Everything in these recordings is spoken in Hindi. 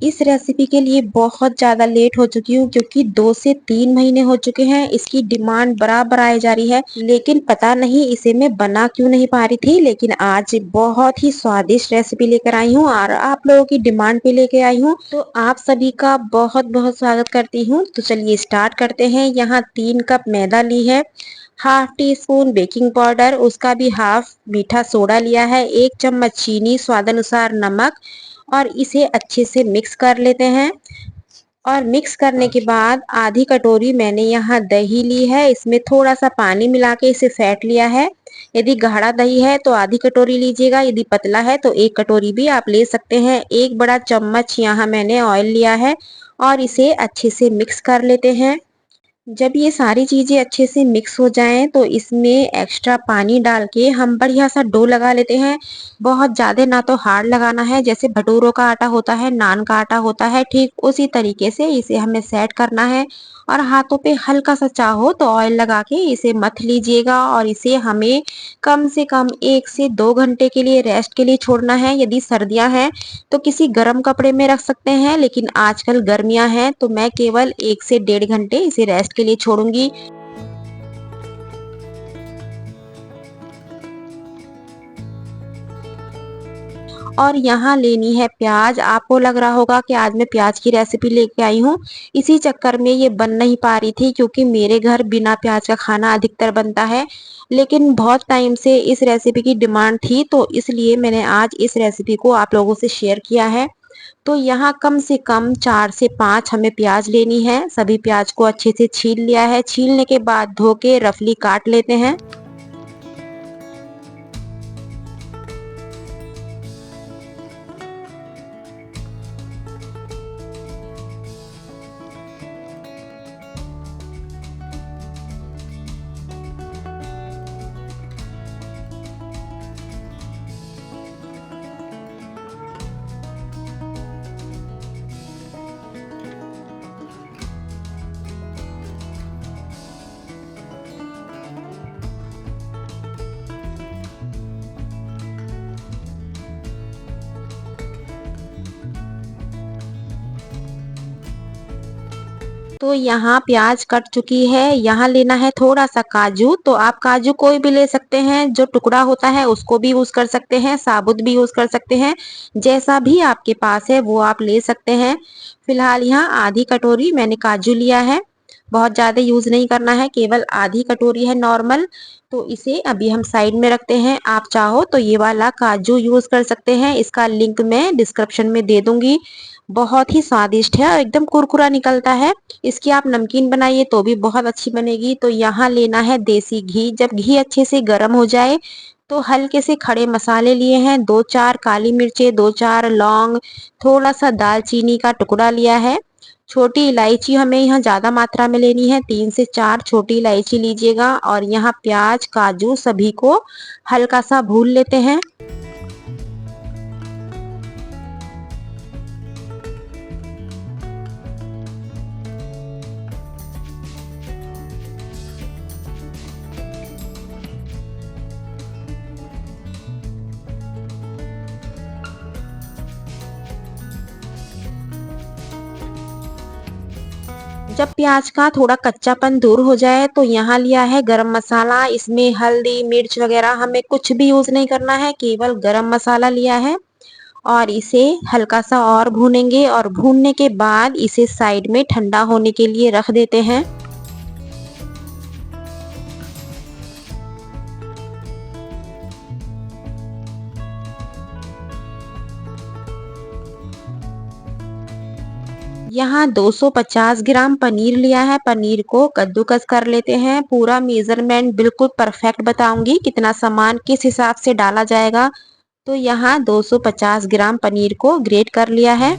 इस रेसिपी के लिए बहुत ज़्यादा लेट हो चुकी हूँ क्योंकि 2 से 3 महीने हो चुके हैं। इसकी डिमांड बराबर आए जा रही है, लेकिन पता नहीं इसे मैं बना क्यों नहीं पा रही थी। लेकिन आज बहुत ही स्वादिष्ट रेसिपी लेकर आई हूँ और आप लोगों की डिमांड पे लेके आई हूँ। तो आप सभी का बहुत बहुत स्वागत करती हूँ। तो चलिए स्टार्ट करते हैं। यहाँ 3 कप मैदा ली है, half tea spoon baking powder, उसका भी हाफ मीठा सोडा लिया है, 1 चम्मच चीनी, स्वादानुसार नमक और इसे अच्छे से मिक्स कर लेते हैं। और मिक्स करने के बाद आधी कटोरी मैंने यहाँ दही ली है, इसमें थोड़ा सा पानी मिला के इसे फेंट लिया है। यदि गाढ़ा दही है तो आधी कटोरी लीजिएगा, यदि पतला है तो 1 कटोरी भी आप ले सकते हैं। 1 बड़ा चम्मच यहाँ मैंने ऑयल लिया है और इसे अच्छे से मिक्स कर लेते हैं। जब ये सारी चीज़ें अच्छे से मिक्स हो जाएं तो इसमें एक्स्ट्रा पानी डाल के हम बढ़िया सा डो लगा लेते हैं। बहुत ज़्यादा ना तो हार्ड लगाना है, जैसे भटूरों का आटा होता है, नान का आटा होता है, ठीक उसी तरीके से इसे हमें सेट करना है। और हाथों पे हल्का सा चाहो तो ऑयल लगा के इसे मथ लीजिएगा और इसे हमें कम से कम 1 से 2 घंटे के लिए रेस्ट के लिए छोड़ना है। यदि सर्दियां हैं तो किसी गर्म कपड़े में रख सकते हैं, लेकिन आजकल गर्मियां हैं तो मैं केवल 1 से 1.5 घंटे इसे रेस्ट के लिए छोड़ूंगी। और यहाँ लेनी है प्याज। आपको लग रहा होगा कि आज मैं प्याज की रेसिपी लेके आई हूँ, इसी चक्कर में ये बन नहीं पा रही थी क्योंकि मेरे घर बिना प्याज का खाना अधिकतर बनता है। लेकिन बहुत टाइम से इस रेसिपी की डिमांड थी तो इसलिए मैंने आज इस रेसिपी को आप लोगों से शेयर किया है। तो यहाँ कम से कम 4 से 5 हमें प्याज लेनी है। सभी प्याज को अच्छे से छील लिया है। छीलने के बाद धो के रफली काट लेते हैं। तो यहाँ प्याज कट चुकी है। यहाँ लेना है थोड़ा सा काजू। तो आप काजू कोई भी ले सकते हैं, जो टुकड़ा होता है उसको भी यूज कर सकते हैं, साबुत भी यूज कर सकते हैं, जैसा भी आपके पास है वो आप ले सकते हैं। फिलहाल यहाँ आधी कटोरी मैंने काजू लिया है। बहुत ज्यादा यूज नहीं करना है, केवल आधी कटोरी है नॉर्मल। तो इसे अभी हम साइड में रखते हैं। आप चाहो तो ये वाला काजू यूज कर सकते हैं, इसका लिंक मैं डिस्क्रिप्शन में दे दूंगी। बहुत ही स्वादिष्ट है और एकदम कुरकुरा निकलता है। इसकी आप नमकीन बनाइए तो भी बहुत अच्छी बनेगी। तो यहाँ लेना है देसी घी। जब घी अच्छे से गर्म हो जाए तो हल्के से खड़े मसाले लिए हैं, 2-4 काली मिर्चें, 2-4 लौंग, थोड़ा सा दालचीनी का टुकड़ा लिया है। छोटी इलायची हमें यहाँ ज्यादा मात्रा में लेनी है, 3 से 4 छोटी इलायची लीजिएगा। और यहाँ प्याज काजू सभी को हल्का सा भून लेते हैं। जब प्याज का थोड़ा कच्चापन दूर हो जाए तो यहाँ लिया है गरम मसाला। इसमें हल्दी मिर्च वगैरह हमें कुछ भी यूज नहीं करना है, केवल गरम मसाला लिया है। और इसे हल्का सा और भूनेंगे और भूनने के बाद इसे साइड में ठंडा होने के लिए रख देते हैं। यहाँ 250 ग्राम पनीर लिया है। पनीर को कद्दूकस कर लेते हैं। पूरा मेजरमेंट बिल्कुल परफेक्ट बताऊंगी, कितना सामान किस हिसाब से डाला जाएगा। तो यहाँ 250 ग्राम पनीर को ग्रेट कर लिया है।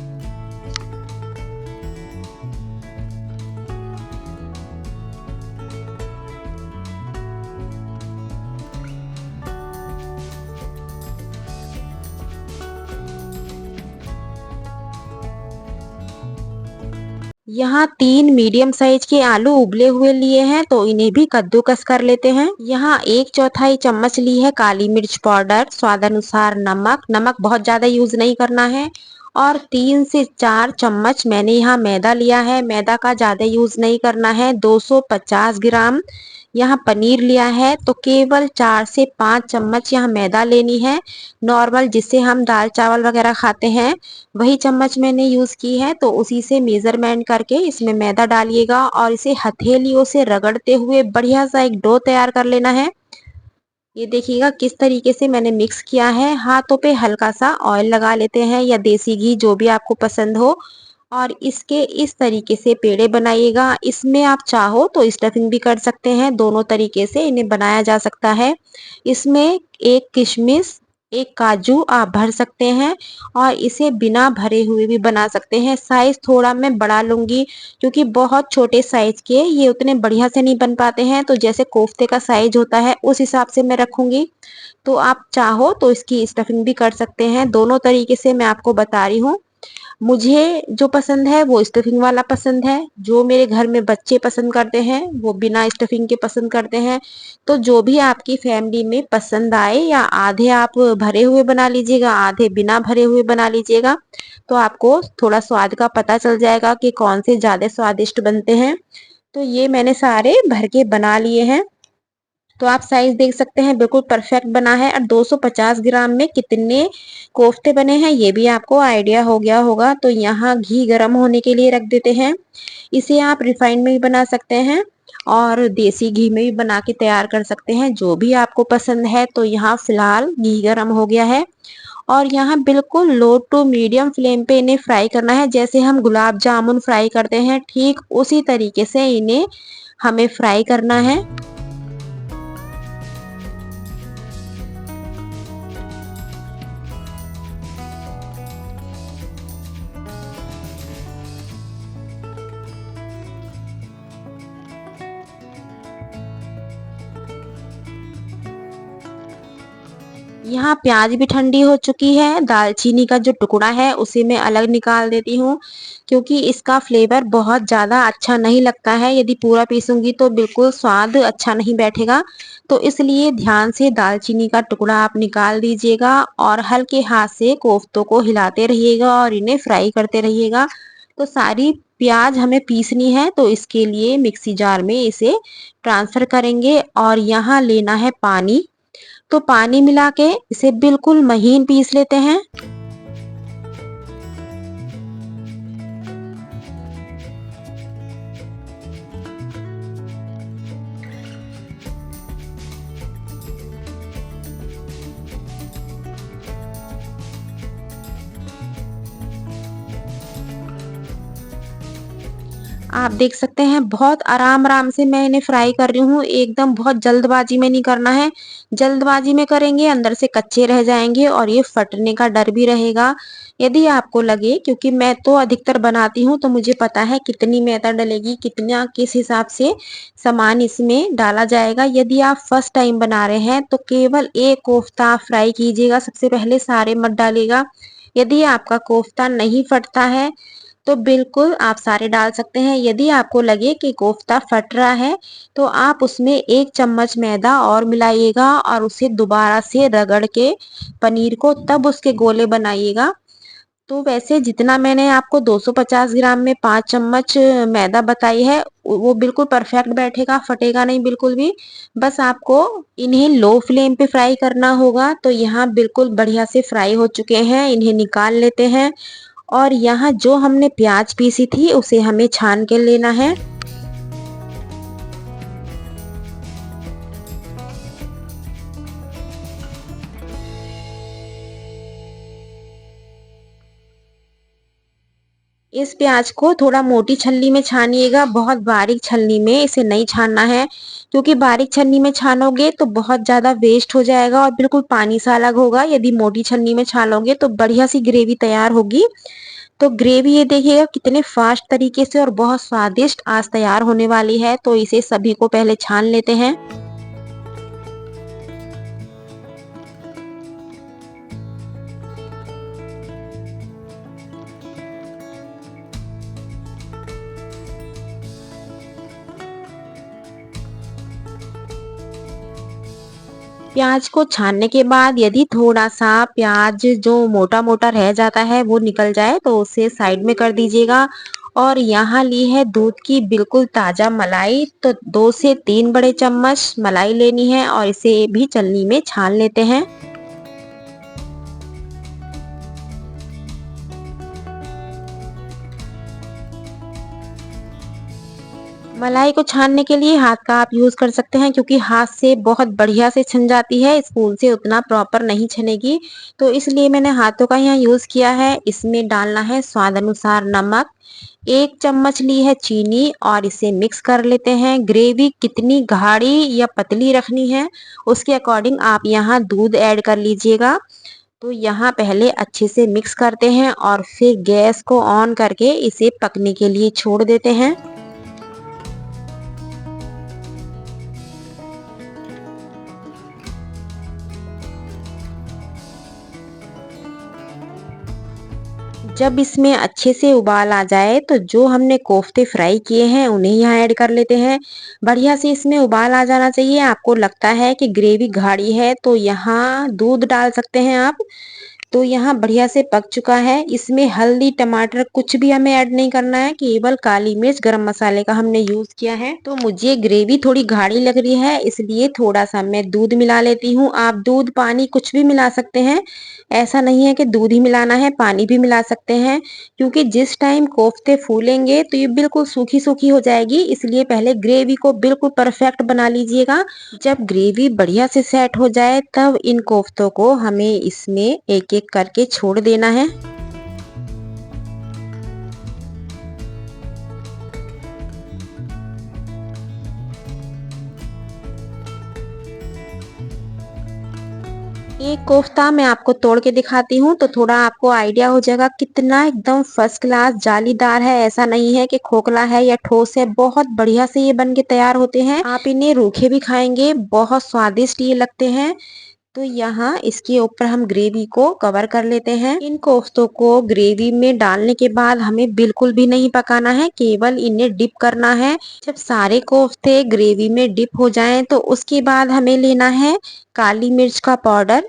यहाँ 3 मीडियम साइज के आलू उबले हुए लिए हैं, तो इन्हें भी कद्दूकस कर लेते हैं। यहाँ 1/4 चम्मच ली है काली मिर्च पाउडर, स्वादानुसार नमक। नमक बहुत ज्यादा यूज नहीं करना है। और 3 से 4 चम्मच मैंने यहाँ मैदा लिया है। मैदा का ज़्यादा यूज़ नहीं करना है। 250 ग्राम यहाँ पनीर लिया है, तो केवल 4 से 5 चम्मच यहाँ मैदा लेनी है। नॉर्मल जिससे हम दाल चावल वगैरह खाते हैं वही चम्मच मैंने यूज़ की है, तो उसी से मेज़रमेंट करके इसमें मैदा डालिएगा और इसे हथेलियों से रगड़ते हुए बढ़िया सा एक डो तैयार कर लेना है। ये देखिएगा किस तरीके से मैंने मिक्स किया है। हाथों पे हल्का सा ऑयल लगा लेते हैं या देसी घी, जो भी आपको पसंद हो, और इसके इस तरीके से पेड़े बनाइएगा। इसमें आप चाहो तो स्टफिंग भी कर सकते हैं, दोनों तरीके से इन्हें बनाया जा सकता है। इसमें एक किशमिश, एक काजू आप भर सकते हैं और इसे बिना भरे हुए भी बना सकते हैं। साइज थोड़ा मैं बड़ा लूंगी क्योंकि बहुत छोटे साइज के ये उतने बढ़िया से नहीं बन पाते हैं, तो जैसे कोफ्ते का साइज होता है उस हिसाब से मैं रखूंगी। तो आप चाहो तो इसकी स्टफिंग भी कर सकते हैं। दोनों तरीके से मैं आपको बता रही हूँ। मुझे जो पसंद है वो स्टफिंग वाला पसंद है। जो मेरे घर में बच्चे पसंद करते हैं वो बिना स्टफिंग के पसंद करते हैं। तो जो भी आपकी फैमिली में पसंद आए, या आधे आप भरे हुए बना लीजिएगा, आधे बिना भरे हुए बना लीजिएगा, तो आपको थोड़ा स्वाद का पता चल जाएगा कि कौन से ज्यादा स्वादिष्ट बनते हैं। तो ये मैंने सारे भर के बना लिए हैं। तो आप साइज देख सकते हैं बिल्कुल परफेक्ट बना है। और 250 ग्राम में कितने कोफ्ते बने हैं ये भी आपको आइडिया हो गया होगा। तो यहाँ घी गर्म होने के लिए रख देते हैं। इसे आप रिफाइंड में भी बना सकते हैं और देसी घी में भी बना के तैयार कर सकते हैं, जो भी आपको पसंद है। तो यहाँ फिलहाल घी गर्म हो गया है और यहाँ बिल्कुल लो टू मीडियम फ्लेम पे इन्हें फ्राई करना है। जैसे हम गुलाब जामुन फ्राई करते हैं ठीक उसी तरीके से इन्हें हमें फ्राई करना है। यहाँ प्याज भी ठंडी हो चुकी है। दालचीनी का जो टुकड़ा है उसे मैं अलग निकाल देती हूँ, क्योंकि इसका फ्लेवर बहुत ज़्यादा अच्छा नहीं लगता है। यदि पूरा पीसूंगी तो बिल्कुल स्वाद अच्छा नहीं बैठेगा। तो इसलिए ध्यान से दालचीनी का टुकड़ा आप निकाल दीजिएगा और हल्के हाथ से कोफ्तों को हिलाते रहिएगा और इन्हें फ्राई करते रहिएगा। तो सारी प्याज हमें पीसनी है, तो इसके लिए मिक्सी जार में इसे ट्रांसफर करेंगे और यहाँ लेना है पानी। तो पानी मिला के इसे बिल्कुल महीन पीस लेते हैं। आप देख सकते हैं बहुत आराम आराम से मैं इन्हें फ्राई कर रही हूँ। एकदम बहुत जल्दबाजी में नहीं करना है। जल्दबाजी में करेंगे अंदर से कच्चे रह जाएंगे और ये फटने का डर भी रहेगा। यदि आपको लगे, क्योंकि मैं तो अधिकतर बनाती हूँ तो मुझे पता है कितनी मैदा डलेगी, कितना किस हिसाब से सामान इसमें डाला जाएगा। यदि आप फर्स्ट टाइम बना रहे हैं तो केवल एक कोफ्ता फ्राई कीजिएगा सबसे पहले, सारे मत डालिएगा। यदि आपका कोफ्ता नहीं फटता है तो बिल्कुल आप सारे डाल सकते हैं। यदि आपको लगे कि कोफ्ता फट रहा है तो आप उसमें 1 चम्मच मैदा और मिलाइएगा और उसे दोबारा से रगड़ के पनीर को तब उसके गोले बनाइएगा। तो वैसे जितना मैंने आपको 250 ग्राम में 5 चम्मच मैदा बताई है वो बिल्कुल परफेक्ट बैठेगा, फटेगा नहीं बिल्कुल भी। बस आपको इन्हें लो फ्लेम पे फ्राई करना होगा। तो यहाँ बिल्कुल बढ़िया से फ्राई हो चुके हैं, इन्हें निकाल लेते हैं। और यहाँ जो हमने प्याज पीसी थी उसे हमें छान के लेना है। इस प्याज को थोड़ा मोटी छलनी में छानिएगा, बहुत बारीक छलनी में इसे नहीं छानना है, क्योंकि बारीक छलनी में छानोगे तो बहुत ज्यादा वेस्ट हो जाएगा और बिल्कुल पानी सा अलग होगा। यदि मोटी छलनी में छानोगे तो बढ़िया सी ग्रेवी तैयार होगी। तो ग्रेवी ये देखिएगा कितने फास्ट तरीके से और बहुत स्वादिष्ट आज तैयार होने वाली है। तो इसे सभी को पहले छान लेते हैं। प्याज को छानने के बाद यदि थोड़ा सा प्याज जो मोटा मोटा रह जाता है वो निकल जाए तो उसे साइड में कर दीजिएगा। और यहाँ ली है दूध की बिल्कुल ताजा मलाई, तो 2 से 3 बड़े चम्मच मलाई लेनी है और इसे भी छलनी में छान लेते हैं। मलाई को छानने के लिए हाथ का आप यूज कर सकते हैं, क्योंकि हाथ से बहुत बढ़िया से छन जाती है, स्पून से उतना प्रॉपर नहीं छनेगी, तो इसलिए मैंने हाथों का यहाँ यूज किया है। इसमें डालना है स्वाद अनुसार नमक, 1 चम्मच ली है चीनी और इसे मिक्स कर लेते हैं। ग्रेवी कितनी गाढ़ी या पतली रखनी है उसके अकॉर्डिंग आप यहाँ दूध ऐड कर लीजिएगा। तो यहाँ पहले अच्छे से मिक्स करते हैं और फिर गैस को ऑन करके इसे पकने के लिए छोड़ देते हैं। जब इसमें अच्छे से उबाल आ जाए तो जो हमने कोफ्ते फ्राई किए हैं उन्हें यहाँ ऐड कर लेते हैं। बढ़िया से इसमें उबाल आ जाना चाहिए। आपको लगता है कि ग्रेवी गाढ़ी है तो यहाँ दूध डाल सकते हैं आप। तो यहाँ बढ़िया से पक चुका है। इसमें हल्दी टमाटर कुछ भी हमें ऐड नहीं करना है, केवल काली मिर्च गरम मसाले का हमने यूज किया है। तो मुझे ग्रेवी थोड़ी गाढ़ी लग रही है, इसलिए थोड़ा सा मैं दूध मिला लेती हूँ। आप दूध पानी कुछ भी मिला सकते हैं, ऐसा नहीं है कि दूध ही मिलाना है, पानी भी मिला सकते हैं, क्योंकि जिस टाइम कोफ्ते फूलेंगे तो ये बिल्कुल सूखी सूखी हो जाएगी, इसलिए पहले ग्रेवी को बिल्कुल परफेक्ट बना लीजिएगा। जब ग्रेवी बढ़िया से सेट हो जाए तब इन कोफ्तों को हमें इसमें एक एक करके छोड़ देना है। एक कोफ्ता मैं आपको तोड़ के दिखाती हूँ तो थोड़ा आपको आइडिया हो जाएगा कितना एकदम फर्स्ट क्लास जालीदार है। ऐसा नहीं है कि खोखला है या ठोस है, बहुत बढ़िया से ये बन के तैयार होते हैं। आप इन्हें रूखे भी खाएंगे, बहुत स्वादिष्ट ये लगते हैं। तो यहाँ इसके ऊपर हम ग्रेवी को कवर कर लेते हैं। इन कोफ्तों को ग्रेवी में डालने के बाद हमें बिल्कुल भी नहीं पकाना है, केवल इन्हें डिप करना है। जब सारे कोफ्ते ग्रेवी में डिप हो जाएं तो उसके बाद हमें लेना है काली मिर्च का पाउडर।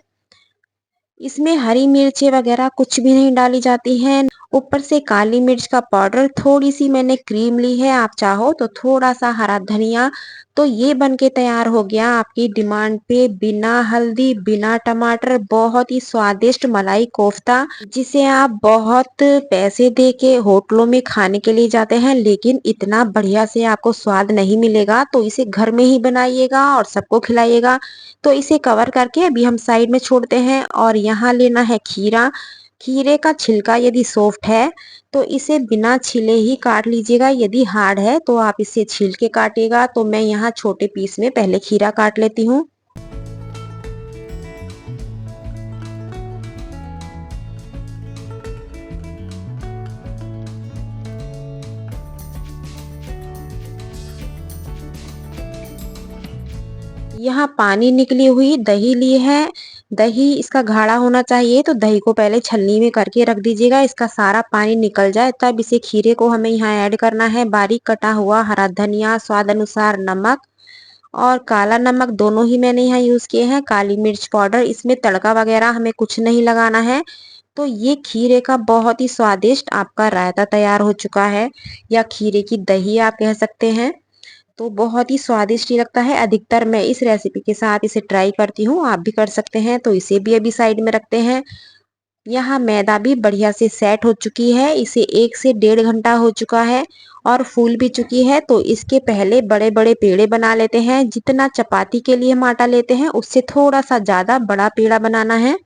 इसमें हरी मिर्ची वगैरह कुछ भी नहीं डाली जाती हैं। ऊपर से काली मिर्च का पाउडर, थोड़ी सी मैंने क्रीम ली है, आप चाहो तो थोड़ा सा हरा धनिया। तो ये बन के तैयार हो गया आपकी डिमांड पे बिना हल्दी बिना टमाटर बहुत ही स्वादिष्ट मलाई कोफ्ता, जिसे आप बहुत पैसे दे के होटलों में खाने के लिए जाते हैं, लेकिन इतना बढ़िया से आपको स्वाद नहीं मिलेगा। तो इसे घर में ही बनाइएगा और सबको खिलाइएगा। तो इसे कवर करके अभी हम साइड में छोड़ते हैं और यहाँ लेना है खीरा। खीरे का छिलका यदि सॉफ्ट है तो इसे बिना छिले ही काट लीजिएगा, यदि हार्ड है तो आप इसे छील के काटिएगा। तो मैं यहाँ छोटे पीस में पहले खीरा काट लेती हूँ। यहाँ पानी निकली हुई दही ली है। दही इसका गाढ़ा होना चाहिए, तो दही को पहले छलनी में करके रख दीजिएगा, इसका सारा पानी निकल जाए तब इसे खीरे को हमें यहाँ ऐड करना है। बारीक कटा हुआ हरा धनिया, स्वाद अनुसार नमक और काला नमक दोनों ही मैंने यहाँ यूज किए हैं। काली मिर्च पाउडर, इसमें तड़का वगैरह हमें कुछ नहीं लगाना है। तो ये खीरे का बहुत ही स्वादिष्ट आपका रायता तैयार हो चुका है, या खीरे की दही आप कह सकते हैं। तो बहुत ही स्वादिष्ट ही लगता है। अधिकतर मैं इस रेसिपी के साथ इसे ट्राई करती हूँ, आप भी कर सकते हैं। तो इसे भी अभी साइड में रखते हैं। यहाँ मैदा भी बढ़िया से सेट हो चुकी है, इसे 1 से 1.5 घंटा हो चुका है और फूल भी चुकी है। तो इसके पहले बड़े बड़े पेड़े बना लेते हैं। जितना चपाती के लिए हम आटा लेते हैं उससे थोड़ा सा ज्यादा बड़ा पेड़ा बनाना है।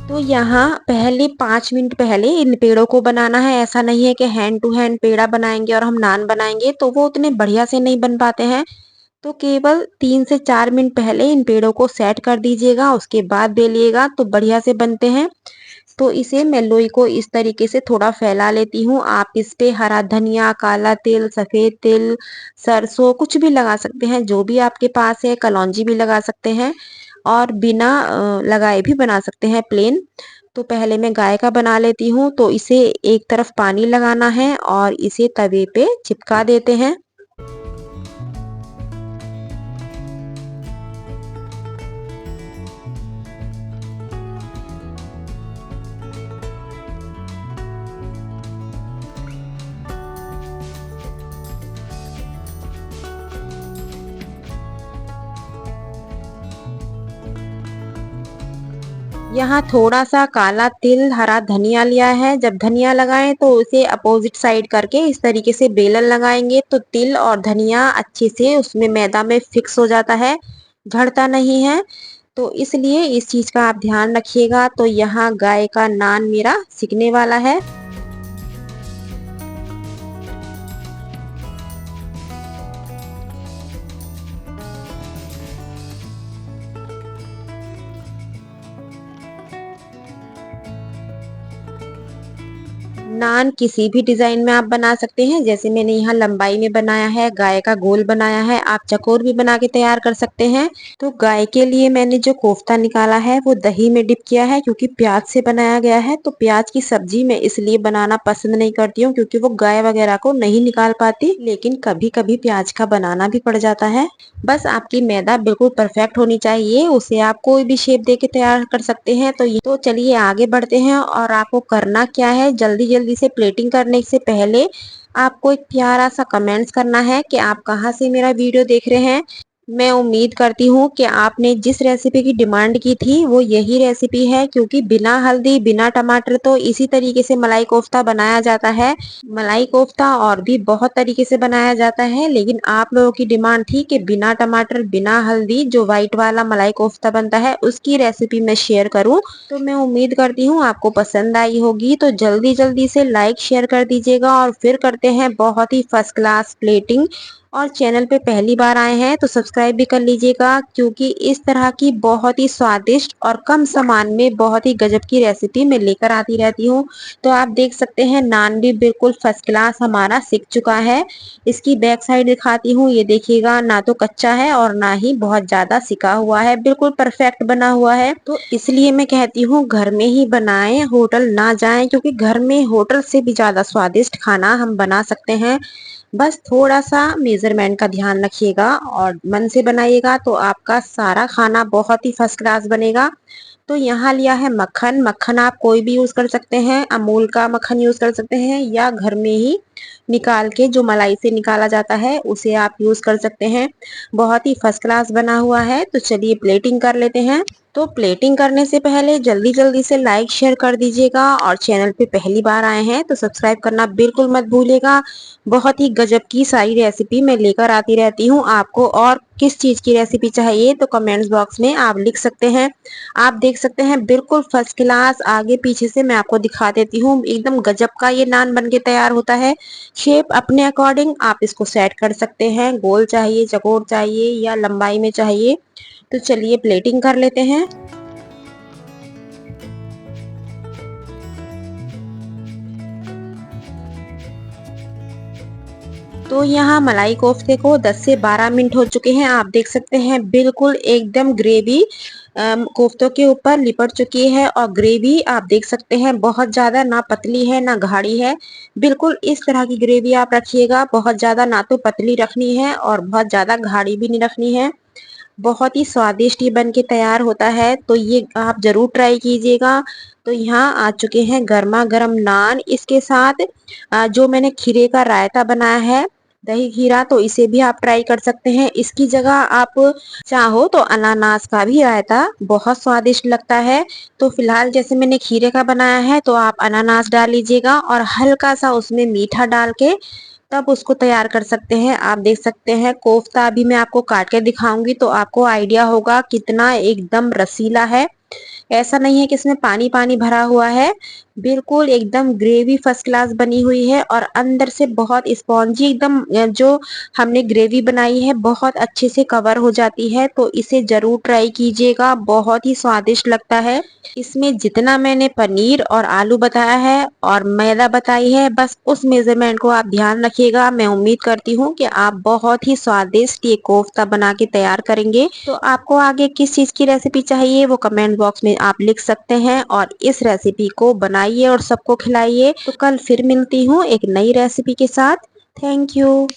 तो यहाँ पहले 5 मिनट पहले इन पेड़ों को बनाना है। ऐसा नहीं है कि हैंड टू हैंड पेड़ा बनाएंगे और हम नान बनाएंगे तो वो उतने बढ़िया से नहीं बन पाते हैं। तो केवल 3 से 4 मिनट पहले इन पेड़ों को सेट कर दीजिएगा, उसके बाद बेलिएगा तो बढ़िया से बनते हैं। तो इसे मैं लोई को इस तरीके से थोड़ा फैला लेती हूँ। आप इस पे हरा धनिया, काला तिल, सफेद तिल, सरसों कुछ भी लगा सकते हैं, जो भी आपके पास है। कलौंजी भी लगा सकते हैं और बिना लगाए भी बना सकते हैं प्लेन। तो पहले मैं गाय का बना लेती हूँ। तो इसे एक तरफ पानी लगाना है और इसे तवे पे चिपका देते हैं। यहाँ थोड़ा सा काला तिल, हरा धनिया लिया है। जब धनिया लगाएं तो उसे अपोजिट साइड करके इस तरीके से बेलन लगाएंगे तो तिल और धनिया अच्छे से उसमें मैदा में फिक्स हो जाता है, झड़ता नहीं है। तो इसलिए इस चीज का आप ध्यान रखिएगा। तो यहाँ गाय का नान मेरा सिकने वाला है। नान किसी भी डिजाइन में आप बना सकते हैं। जैसे मैंने यहाँ लंबाई में बनाया है, गाय का गोल बनाया है। आप चकोर भी बना के तैयार कर सकते हैं। तो गाय के लिए मैंने जो कोफ्ता निकाला है वो दही में डिप किया है, क्योंकि प्याज से बनाया गया है। तो प्याज की सब्जी मैं इसलिए बनाना पसंद नहीं करती हूँ, क्योंकि वो गाय वगैरह को नहीं निकाल पाती। लेकिन कभी कभी प्याज का बनाना भी पड़ जाता है। बस आपकी मैदा बिल्कुल परफेक्ट होनी चाहिए, उसे आप कोई भी शेप दे के तैयार कर सकते हैं। तो चलिए आगे बढ़ते हैं। और आपको करना क्या है, जल्दी जल्दी से प्लेटिंग करने से पहले आपको एक प्यारा सा कमेंट्स करना है कि आप कहाँ से मेरा वीडियो देख रहे हैं। मैं उम्मीद करती हूँ कि आपने जिस रेसिपी की डिमांड की थी वो यही रेसिपी है, क्योंकि बिना हल्दी बिना टमाटर तो इसी तरीके से मलाई कोफ्ता बनाया जाता है। मलाई कोफ्ता और भी बहुत तरीके से बनाया जाता है, लेकिन आप लोगों की डिमांड थी कि बिना टमाटर बिना हल्दी जो व्हाइट वाला मलाई कोफ्ता बनता है उसकी रेसिपी मैं शेयर करूं। तो मैं उम्मीद करती हूँ आपको पसंद आई होगी। तो जल्दी जल्दी से लाइक शेयर कर दीजिएगा और फिर करते हैं बहुत ही फर्स्ट क्लास प्लेटिंग। और चैनल पे पहली बार आए हैं तो सब्सक्राइब भी कर लीजिएगा, क्योंकि इस तरह की बहुत ही स्वादिष्ट और कम सामान में बहुत ही गजब की रेसिपी मैं लेकर आती रहती हूँ। तो आप देख सकते हैं नान भी बिल्कुल फर्स्ट क्लास हमारा सिक चुका है। इसकी बैक साइड दिखाती हूँ, ये देखिएगा, ना तो कच्चा है और ना ही बहुत ज्यादा सिका हुआ है, बिल्कुल परफेक्ट बना हुआ है। तो इसलिए मैं कहती हूँ घर में ही बनाएं, होटल ना जाएं, क्योंकि घर में होटल से भी ज्यादा स्वादिष्ट खाना हम बना सकते हैं। बस थोड़ा सा मेजरमेंट का ध्यान रखिएगा और मन से बनाइएगा, तो आपका सारा खाना बहुत ही फर्स्ट क्लास बनेगा। तो यहाँ लिया है मक्खन। मक्खन आप कोई भी यूज कर सकते हैं, अमूल का मक्खन यूज कर सकते हैं, या घर में ही निकाल के जो मलाई से निकाला जाता है उसे आप यूज कर सकते हैं। बहुत ही फर्स्ट क्लास बना हुआ है। तो चलिए प्लेटिंग कर लेते हैं। तो प्लेटिंग करने से पहले जल्दी जल्दी से लाइक शेयर कर दीजिएगा, और चैनल पे पहली बार आए हैं तो सब्सक्राइब करना बिल्कुल मत भूलिएगा। बहुत ही गजब की सारी रेसिपी मैं लेकर आती रहती हूँ। आपको और किस चीज की रेसिपी चाहिए तो कमेंट्स बॉक्स में आप लिख सकते हैं। आप देख सकते हैं बिल्कुल फर्स्ट क्लास। आगे पीछे से मैं आपको दिखा देती हूँ, एकदम गजब का ये नान बन के तैयार होता है। शेप अपने अकॉर्डिंग आप इसको सेट कर सकते हैं, गोल चाहिए, चौकोर चाहिए, या लंबाई में चाहिए। तो चलिए प्लेटिंग कर लेते हैं। तो यहाँ मलाई कोफ्ते को 10 से 12 मिनट हो चुके हैं। आप देख सकते हैं बिल्कुल एकदम ग्रेवी कोफ्तों के ऊपर लिपट चुकी है, और ग्रेवी आप देख सकते हैं बहुत ज्यादा ना पतली है ना गाढ़ी है। बिल्कुल इस तरह की ग्रेवी आप रखिएगा, बहुत ज्यादा ना तो पतली रखनी है और बहुत ज्यादा गाढ़ी भी नहीं रखनी है। बहुत ही स्वादिष्ट ये बन के तैयार होता है, तो ये आप जरूर ट्राई कीजिएगा। तो यहाँ आ चुके हैं गर्मा गर्म नान। इसके साथ जो मैंने खीरे का रायता बनाया है, दही खीरा, तो इसे भी आप ट्राई कर सकते हैं। इसकी जगह आप चाहो तो अनानास का भी रायता बहुत स्वादिष्ट लगता है। तो फिलहाल जैसे मैंने खीरे का बनाया है तो आप अनानास डाल लीजिएगा, और हल्का सा उसमें मीठा डाल के तब उसको तैयार कर सकते हैं। आप देख सकते हैं कोफ्ता अभी मैं आपको काट के दिखाऊंगी तो आपको आइडिया होगा कितना एकदम रसीला है। ऐसा नहीं है कि इसमें पानी पानी भरा हुआ है, बिल्कुल एकदम ग्रेवी फर्स्ट क्लास बनी हुई है और अंदर से बहुत स्पॉन्जी एकदम जो हमने ग्रेवी बनाई है बहुत अच्छे से कवर हो जाती है। तो इसे जरूर ट्राई कीजिएगा, बहुत ही स्वादिष्ट लगता है। इसमें जितना मैंने पनीर और आलू बताया है और मैदा बताई है, बस उस मेजरमेंट को आप ध्यान रखिएगा। मैं उम्मीद करती हूँ कि आप बहुत ही स्वादिष्ट ये कोफ्ता बना के तैयार करेंगे। तो आपको आगे किस चीज की रेसिपी चाहिए वो कमेंट बॉक्स में आप लिख सकते हैं और इस रेसिपी को बनाइए और सबको खिलाइए। तो कल फिर मिलती हूँ एक नई रेसिपी के साथ। Thank you.